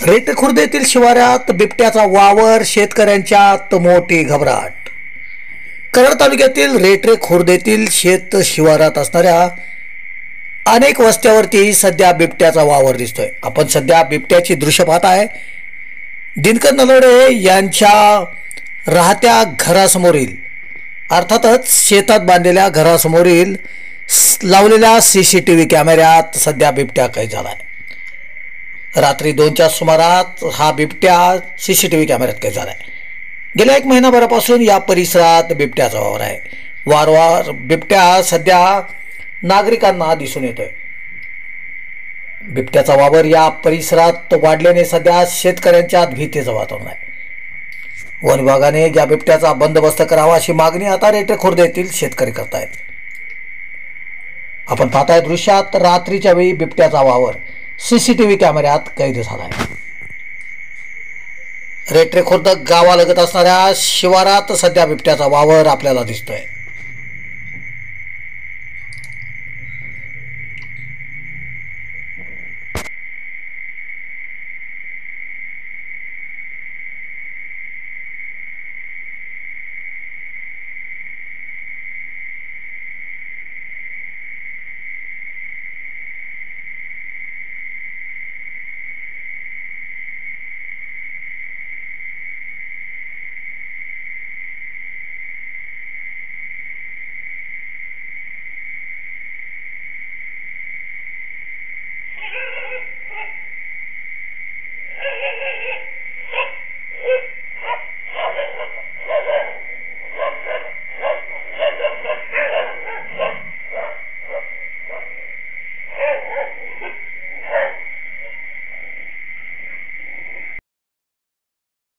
रेटे खुर्द येथील शिवारात बिबट्याचा वावर, शेतकऱ्यांच्यात मोठी घबराट। कराड तालुक्यातील रेटे खुर्द येथील शेत शिवारात असणाऱ्या अनेक वस्त्यावरती सध्या बिबट्याचा वावर दिसतोय। आपण सध्या बिबट्याची दृश्य पाहताय। दिनकर नलवडे यांच्या राहत्या घरासमोरील, अर्थातच शेतात बांधलेल्या घरासमोरील लावलेल्या CCTV कॅमेऱ्यात सध्या बिबट्या कैद झालाय। रात्री 2च्या सुमारास हा बिबट्या CCTV कॅमेऱ्यात कैद झालाय। गेल्या 1 महिनाभरापासून या परिसरात बिबट्याचा वावर आहे। वारंवार बिबट्या सध्या नागरिकांना दिसून येतोय। बिबट्याचा वावर या परिसरात वाढल्याने सध्या शेतकऱ्यांच्यात भीतीचं वातावरण आहे। वन विभागाने या बिबट्याचा बंदोबस्त करावा अशी मागणी आता रेटे खुर्द येथील शेतकरी करतायत। आपण पाहताय दृश्यात रात्रीच्या वेळी बिबट्याचा वावर CCTV कॅमेऱ्यात कैद झालाय। रेटे खुर्द गावालगत असणाऱ्या शिवारात सध्या बिबट्याचा वावर आपल्याला दिसतोय।